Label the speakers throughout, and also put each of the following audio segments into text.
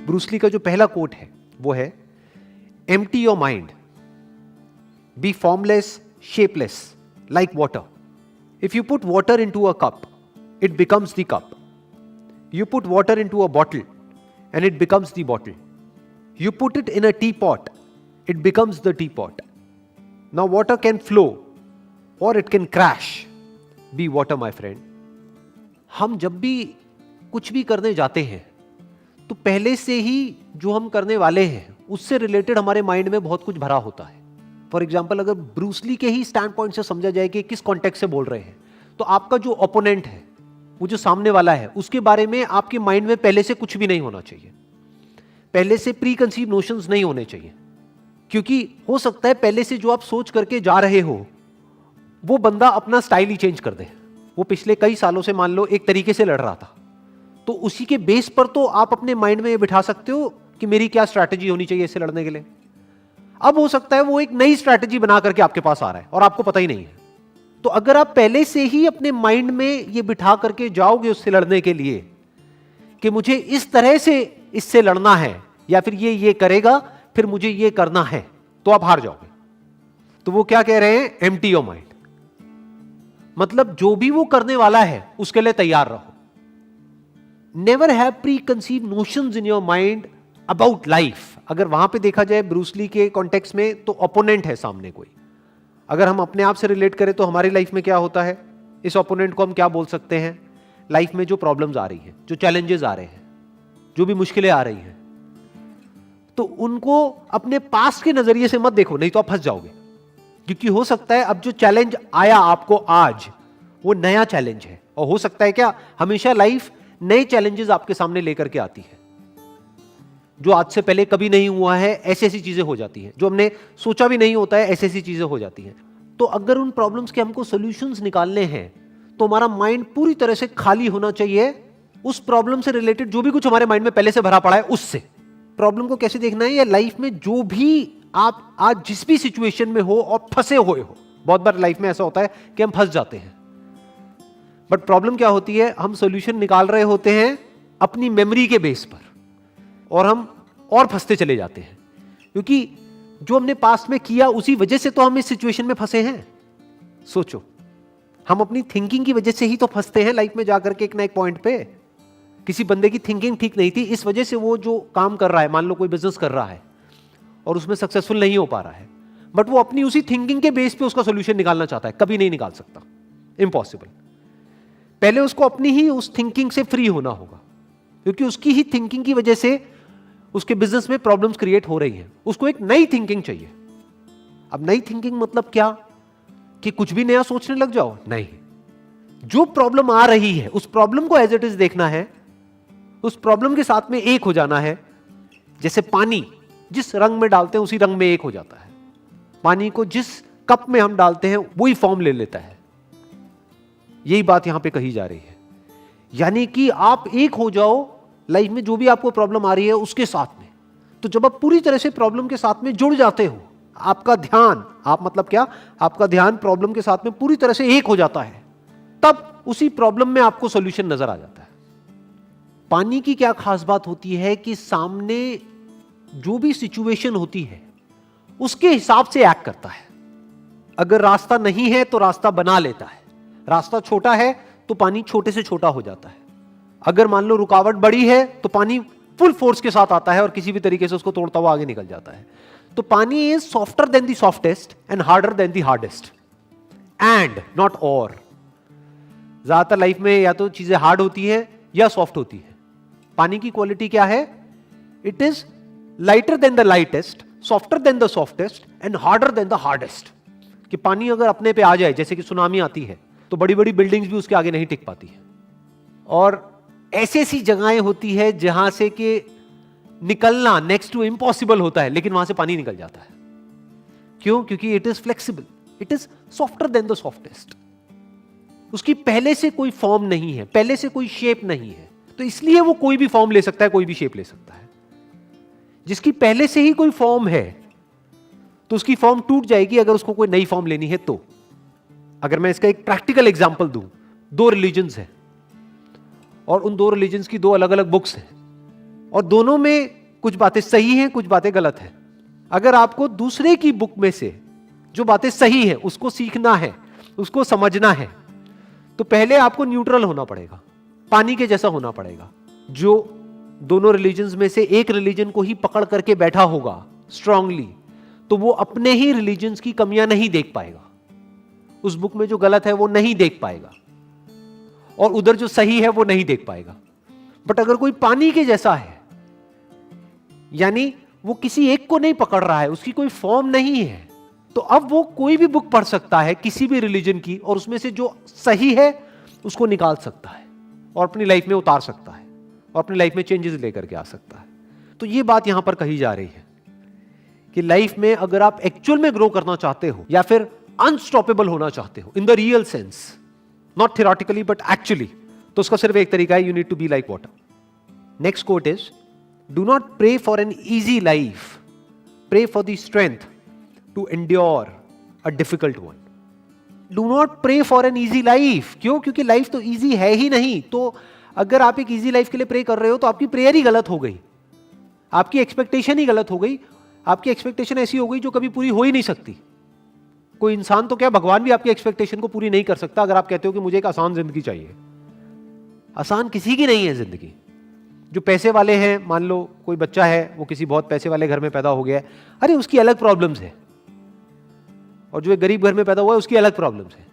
Speaker 1: Bruce Lee का जो पहला कोट है वो है, empty your mind, be formless, shapeless, like water. If you put water into a cup, it becomes the cup. You put water into a bottle and it becomes the bottle. You put it in a teapot, it becomes the teapot. Now water can flow or it can crash. Be water, my friend. हम जब भी कुछ भी करने जाते हैं तो पहले से ही जो हम करने वाले हैं उससे रिलेटेड हमारे माइंड में बहुत कुछ भरा होता है. फॉर एग्जाम्पल, अगर ब्रूस ली के ही स्टैंड पॉइंट से समझा जाए कि किस कॉन्टेक्स्ट से बोल रहे हैं, तो आपका जो ओपोनेंट है, वो जो सामने वाला है, उसके बारे में आपके माइंड में पहले से कुछ भी नहीं होना चाहिए. पहले से प्री कंसीव नोशंस नहीं होने चाहिए, क्योंकि हो सकता है पहले से जो आप सोच करके जा रहे हो वो बंदा अपना स्टाइल ही चेंज कर दे. वो पिछले कई सालों से मान लो एक तरीके से लड़ रहा था, तो उसी के बेस पर तो आप अपने माइंड में ये बिठा सकते हो कि मेरी क्या स्ट्रैटेजी होनी चाहिए इससे लड़ने के लिए. अब हो सकता है वो एक नई स्ट्रैटेजी बना करके आपके पास आ रहा है और आपको पता ही नहीं है. तो अगर आप पहले से ही अपने माइंड में ये बिठा करके जाओगे उससे लड़ने के लिए कि मुझे इस तरह से इससे लड़ना है, या फिर ये करेगा फिर मुझे ये करना है, तो आप हार जाओगे. तो वो क्या कह रहे हैं, एम्प्टी योर माइंड. मतलब जो भी वो करने वाला है उसके लिए तैयार रहो. Never have pre conceive notions in your mind about life. अगर वहां पे देखा जाए ब्रूस ली के कॉन्टेक्स्ट में, तो ओपोनेंट है सामने कोई. अगर हम अपने आप से रिलेट करें तो हमारी लाइफ में क्या होता है, इस ओपोनेंट को हम क्या बोल सकते हैं. लाइफ में जो प्रॉब्लम्स आ रही हैं, जो चैलेंजेस आ रहे हैं, जो भी मुश्किलें आ रही हैं, तो उनको अपने पास्ट के नजरिए से मत देखो, नहीं तो आप फंस जाओगे. क्योंकि हो सकता है अब जो चैलेंज आया आपको आज, वो नया चैलेंज है. और हो सकता है क्या, हमेशा लाइफ नए चैलेंजेस आपके सामने लेकर के आती है. जो आज से पहले कभी नहीं हुआ है, ऐसी ऐसी चीजें हो जाती हैं. जो हमने सोचा भी नहीं होता है, ऐसी ऐसी चीजें हो जाती हैं. तो अगर उन प्रॉब्लम्स के हमको सॉल्यूशंस निकालने हैं, तो हमारा माइंड पूरी तरह से खाली होना चाहिए उस प्रॉब्लम से रिलेटेड जो भी कुछ हमारे माइंड में पहले से भरा पड़ा है उससे. प्रॉब्लम को कैसे देखना है, या लाइफ में जो भी आप आज जिस भी सिचुएशन में हो और फंसे हुए हो. बहुत बार लाइफ में ऐसा होता है कि हम फंस जाते हैं, बट प्रॉब्लम क्या होती है, हम सॉल्यूशन निकाल रहे होते हैं अपनी मेमोरी के बेस पर, और हम और फंसते चले जाते हैं. क्योंकि जो हमने पास्ट में किया उसी वजह से तो हम इस सिचुएशन में फंसे हैं. सोचो, हम अपनी थिंकिंग की वजह से ही तो फंसते हैं लाइफ में जाकर के एक ना एक पॉइंट पे. किसी बंदे की थिंकिंग ठीक नहीं थी, इस वजह से वो जो काम कर रहा है, मान लो कोई बिजनेस कर रहा है और उसमें सक्सेसफुल नहीं हो पा रहा है, बट वो अपनी उसी थिंकिंग के बेस पे उसका सोल्यूशन निकालना चाहता है. कभी नहीं निकाल सकता, इम्पॉसिबल. पहले उसको अपनी ही उस थिंकिंग से फ्री होना होगा, क्योंकि उसकी ही थिंकिंग की वजह से उसके बिजनेस में प्रॉब्लम्स क्रिएट हो रही हैं. उसको एक नई थिंकिंग चाहिए. अब नई थिंकिंग मतलब क्या, कि कुछ भी नया सोचने लग जाओ, नहीं. जो प्रॉब्लम आ रही है उस प्रॉब्लम को एज इट इज देखना है, उस प्रॉब्लम के साथ में एक हो जाना है. जैसे पानी जिस रंग में डालते हैं उसी रंग में एक हो जाता है. पानी को जिस कप में हम डालते हैं वही फॉर्म ले लेता है. यही बात यहां पे कही जा रही है. यानी कि आप एक हो जाओ लाइफ में जो भी आपको प्रॉब्लम आ रही है उसके साथ में. तो जब आप पूरी तरह से प्रॉब्लम के साथ में जुड़ जाते हो, आपका ध्यान, आप मतलब क्या, आपका ध्यान प्रॉब्लम के साथ में पूरी तरह से एक हो जाता है, तब उसी प्रॉब्लम में आपको सॉल्यूशन नजर आ जाता है. पानी की क्या खास बात होती है कि सामने जो भी सिचुएशन होती है उसके हिसाब से एक्ट करता है. अगर रास्ता नहीं है तो रास्ता बना लेता है. रास्ता छोटा है तो पानी छोटे से छोटा हो जाता है. अगर मान लो रुकावट बड़ी है तो पानी फुल फोर्स के साथ आता है और किसी भी तरीके से उसको तोड़ता हुआ आगे निकल जाता है. तो पानी is softer then the softest and harder than the hardest, and not और. ज्यादातर लाइफ में या तो चीजें हार्ड होती है या सॉफ्ट होती है. पानी की क्वालिटी क्या है, it is lighter than the lightest, softer then the softest and harder than the hardest. कि पानी अगर अपने पे आ जाए, जैसे कि सुनामी आती है, तो बड़ी बड़ी बिल्डिंग्स भी उसके आगे नहीं टिक पाती है. और ऐसी ऐसी जगहें होती है जहां से कि निकलना नेक्स्ट टू इम्पॉसिबल होता है, लेकिन वहां से पानी निकल जाता है. क्यों? क्योंकि it is flexible, it is softer then the softest. उसकी पहले से कोई फॉर्म नहीं है, पहले से कोई शेप नहीं है, तो इसलिए वो कोई भी फॉर्म ले सकता है, कोई भी शेप ले सकता है. जिसकी पहले से ही कोई फॉर्म है तो उसकी फॉर्म टूट जाएगी अगर उसको कोई नई फॉर्म लेनी है तो. अगर मैं इसका एक प्रैक्टिकल एग्जांपल दूं, 2 रिलीजन्स हैं और उन 2 रिलीजन्स की 2 अलग अलग बुक्स हैं, और दोनों में कुछ बातें सही हैं, कुछ बातें गलत हैं। अगर आपको दूसरे की बुक में से जो बातें सही हैं उसको सीखना है, उसको समझना है, तो पहले आपको न्यूट्रल होना पड़ेगा, पानी के जैसा होना पड़ेगा। जो दोनों रिलीजन्स में से एक रिलीजन को ही पकड़ करके बैठा होगा स्ट्रांगली, तो वो अपने ही रिलीजन्स की कमियां नहीं देख पाएगा। उस बुक में जो गलत है वो नहीं देख पाएगा, और उधर जो सही है वो नहीं देख पाएगा। बट अगर कोई पानी के जैसा है, यानी वो किसी एक को नहीं पकड़ रहा है, उसकी कोई फॉर्म नहीं है, तो अब वो कोई भी बुक पढ़ सकता है किसी भी रिलीजन की, और उसमें से जो सही है उसको निकाल सकता है और अपनी लाइफ में उतार सकता है और अपनी लाइफ में चेंजेस लेकर के आ सकता है। तो ये बात यहां पर कही जा रही है कि लाइफ में अगर आप एक्चुअल में ग्रो करना चाहते हो या फिर अनस्टॉपेबल होना चाहते हो in the real sense, not theoretically but actually, तो उसका सिर्फ एक तरीका है, you need to be like water. Next quote is, do not pray for an easy life, pray for the strength to endure a difficult one. Do not pray for an easy life. क्यों? क्योंकि life तो easy है ही नहीं। तो अगर आप एक easy life के लिए प्रे कर रहे हो तो आपकी प्रेयर ही गलत हो गई, आपकी एक्सपेक्टेशन ही गलत हो गई। आपकी एक्सपेक्टेशन ऐसी हो गई जो कभी पूरी हो ही नहीं सकती। कोई इंसान तो क्या, भगवान भी आपकी एक्सपेक्टेशन को पूरी नहीं कर सकता। अगर आप कहते हो कि मुझे एक आसान जिंदगी चाहिए, आसान किसी की नहीं है जिंदगी। जो पैसे वाले हैं, मान लो कोई बच्चा है, वो किसी बहुत पैसे वाले घर में पैदा हो गया है, अरे उसकी अलग प्रॉब्लम्स है, और जो एक गरीब घर में पैदा हुआ है उसकी अलग प्रॉब्लम्स है।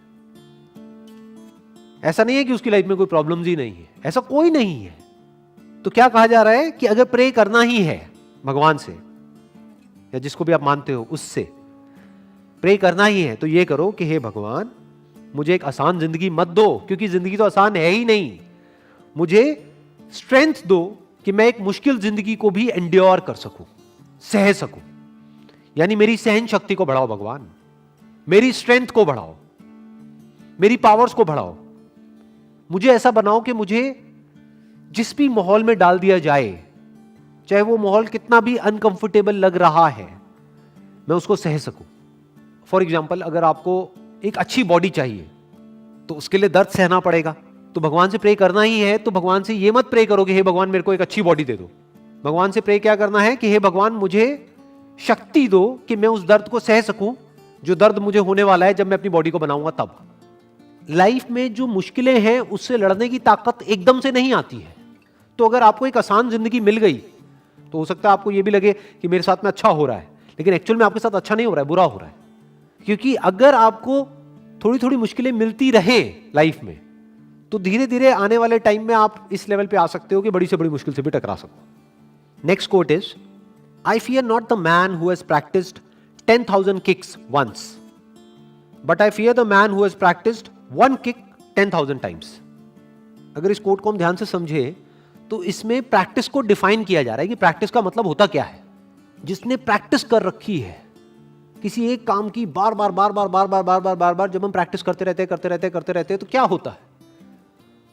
Speaker 1: ऐसा नहीं है कि उसकी लाइफ में कोई प्रॉब्लम्स ही नहीं है, ऐसा कोई नहीं है। तो क्या कहा जा रहा है कि अगर प्रे करना ही है भगवान से या जिसको भी आप मानते हो उससे प्रे करना ही है, तो ये करो कि हे भगवान, मुझे एक आसान जिंदगी मत दो, क्योंकि जिंदगी तो आसान है ही नहीं। मुझे स्ट्रेंथ दो कि मैं एक मुश्किल जिंदगी को भी एंड्योर कर सकूं, सह सकूं। यानी मेरी सहन शक्ति को बढ़ाओ भगवान, मेरी स्ट्रेंथ को बढ़ाओ, मेरी पावर्स को बढ़ाओ। मुझे ऐसा बनाओ कि मुझे जिस भी माहौल में डाल दिया जाए, चाहे वो माहौल कितना भी अनकंफर्टेबल लग रहा है, मैं उसको सह सकूं। फॉर एग्जाम्पल, अगर आपको एक अच्छी बॉडी चाहिए तो उसके लिए दर्द सहना पड़ेगा, तो भगवान से प्रे करना ही है। तो भगवान से ये मत प्रे करो कि हे भगवान मेरे को एक अच्छी बॉडी दे दो। भगवान से प्रे क्या करना है कि हे भगवान मुझे शक्ति दो कि मैं उस दर्द को सह सकूं जो दर्द मुझे होने वाला है जब मैं अपनी बॉडी को बनाऊंगा तब। लाइफ में जो मुश्किलें हैं उससे लड़ने की ताकत एकदम से नहीं आती है। तो अगर आपको एक आसान जिंदगी मिल गई तो हो सकता है आपको यह भी लगे कि मेरे साथ में अच्छा हो रहा है, लेकिन एक्चुअल में आपके साथ अच्छा नहीं हो रहा है, बुरा हो रहा है। क्योंकि अगर आपको थोड़ी थोड़ी मुश्किलें मिलती रहे लाइफ में, तो धीरे धीरे आने वाले टाइम में आप इस लेवल पे आ सकते हो कि बड़ी से बड़ी मुश्किल से भी टकरा सको। Next quote is, I fear not the man who has practised 10,000 kicks once, but I fear the man who has practised one kick 10,000 times. अगर इस कोट को हम ध्यान से समझे तो इसमें प्रैक्टिस को डिफाइन किया जा रहा है कि प्रैक्टिस का मतलब होता क्या है। जिसने प्रैक्टिस कर रखी है किसी एक काम की, बार बार बार बार बार बार बार बार बार बार जब हम प्रैक्टिस करते रहते हैं तो क्या होता है,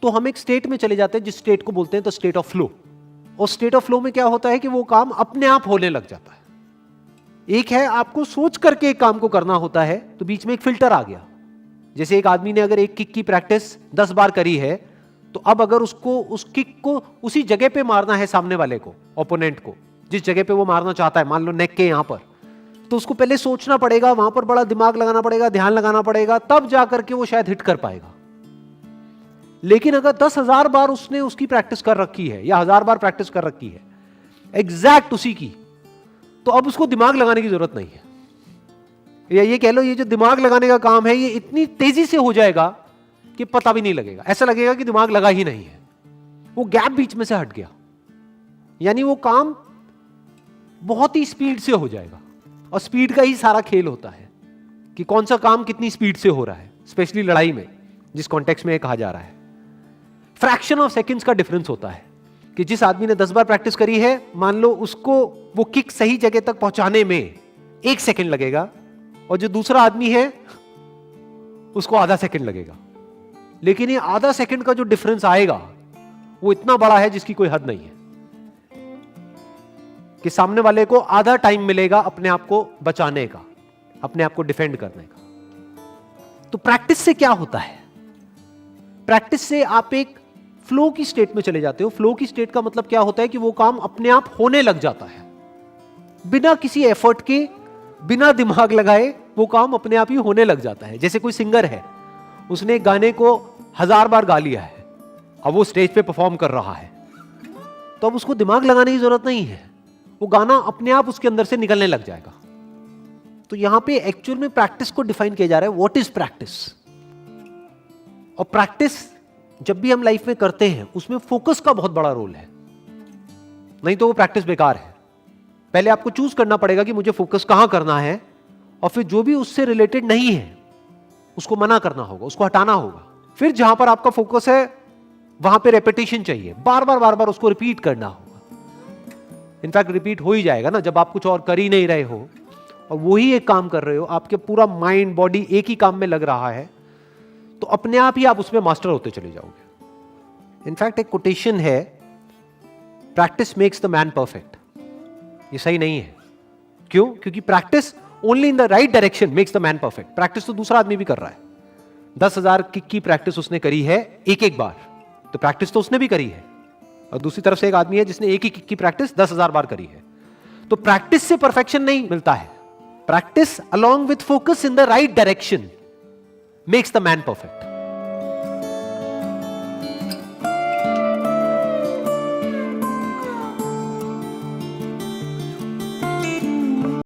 Speaker 1: तो हम एक स्टेट में चले जाते हैं जिस स्टेट को बोलते हैं द स्टेट ऑफ फ्लो। और स्टेट ऑफ फ्लो में क्या होता है कि वो काम अपने आप होने लग जाता है। एक है आपको सोच करके एक काम को करना होता है, तो बीच में एक फिल्टर आ गया। जैसे एक आदमी ने अगर एक किक की प्रैक्टिस 10 बार करी है, तो अब अगर उसको उस किक को उसी जगह पे मारना है, सामने वाले को, ओपोनेंट को, जिस जगह पे वो मारना चाहता है, मान लो नेक के यहां पर, तो उसको पहले सोचना पड़ेगा, वहां पर बड़ा दिमाग लगाना पड़ेगा, ध्यान लगाना पड़ेगा, तब जाकर के वो शायद हिट कर पाएगा। लेकिन अगर 10,000 बार उसने उसकी प्रैक्टिस कर रखी है या 1000 बार प्रैक्टिस कर रखी है एग्जैक्ट उसी की, तो अब उसको दिमाग लगाने की जरूरत नहीं है। या ये कह लो, ये जो दिमाग लगाने का काम है ये इतनी तेजी से हो जाएगा कि पता भी नहीं लगेगा, ऐसा लगेगा कि दिमाग लगा ही नहीं है। वो गैप बीच में से हट गया, यानी वो काम बहुत ही स्पीड से हो जाएगा। और स्पीड का ही सारा खेल होता है कि कौन सा काम कितनी स्पीड से हो रहा है, स्पेशली लड़ाई में, जिस कॉन्टेक्स्ट में कहा जा रहा है। फ्रैक्शन ऑफ सेकंड्स का डिफरेंस होता है कि जिस आदमी ने 10 बार प्रैक्टिस करी है, मान लो उसको वो किक सही जगह तक पहुंचाने में 1 सेकंड लगेगा, और जो दूसरा आदमी है उसको आधा सेकंड लगेगा। लेकिन ये आधा सेकंड का जो डिफरेंस आएगा वो इतना बड़ा है जिसकी कोई हद नहीं है, कि सामने वाले को आधा टाइम मिलेगा अपने आप को बचाने का, अपने आप को डिफेंड करने का। तो प्रैक्टिस से क्या होता है? प्रैक्टिस से आप एक फ्लो की स्टेट में चले जाते हो। फ्लो की स्टेट का मतलब क्या होता है कि वो काम अपने आप होने लग जाता है, बिना किसी एफर्ट के, बिना दिमाग लगाए वो काम अपने आप ही होने लग जाता है। जैसे कोई सिंगर है, उसने गाने को 1000 बार गा लिया है, अब वो स्टेज पे परफॉर्म कर रहा है, तो अब उसको दिमाग लगाने की जरूरत नहीं है, वो गाना अपने आप उसके अंदर से निकलने लग जाएगा। तो यहां पे एक्चुअल में प्रैक्टिस को डिफाइन किया जा रहा है, व्हाट इज प्रैक्टिस। और प्रैक्टिस जब भी हम लाइफ में करते हैं उसमें फोकस का बहुत बड़ा रोल है, नहीं तो वो प्रैक्टिस बेकार है। पहले आपको चूज करना पड़ेगा कि मुझे फोकस कहां करना है, और फिर जो भी उससे रिलेटेड नहीं है उसको मना करना होगा, उसको हटाना होगा। फिर जहां पर आपका फोकस है वहां पे रेपिटेशन चाहिए, बार बार उसको रिपीट करना होगा। इनफैक्ट रिपीट हो ही जाएगा ना, जब आप कुछ और कर ही नहीं रहे हो और वही एक काम कर रहे हो, आपके पूरा माइंड बॉडी एक ही काम में लग रहा है, तो अपने आप ही आप उसमें मास्टर होते चले जाओगे। इनफैक्ट एक कोटेशन है, practice makes the man perfect. ये सही नहीं है। क्यों? क्योंकि practice only in the right direction makes the man perfect. Practice तो दूसरा आदमी भी कर रहा है, 10,000 किक की प्रैक्टिस उसने करी है एक बार, तो प्रैक्टिस तो उसने भी करी है। और दूसरी तरफ से एक आदमी है जिसने एक ही किक की प्रैक्टिस 10,000 बार करी है। तो प्रैक्टिस से परफेक्शन नहीं मिलता है, practice along with focus in the right direction makes the man perfect.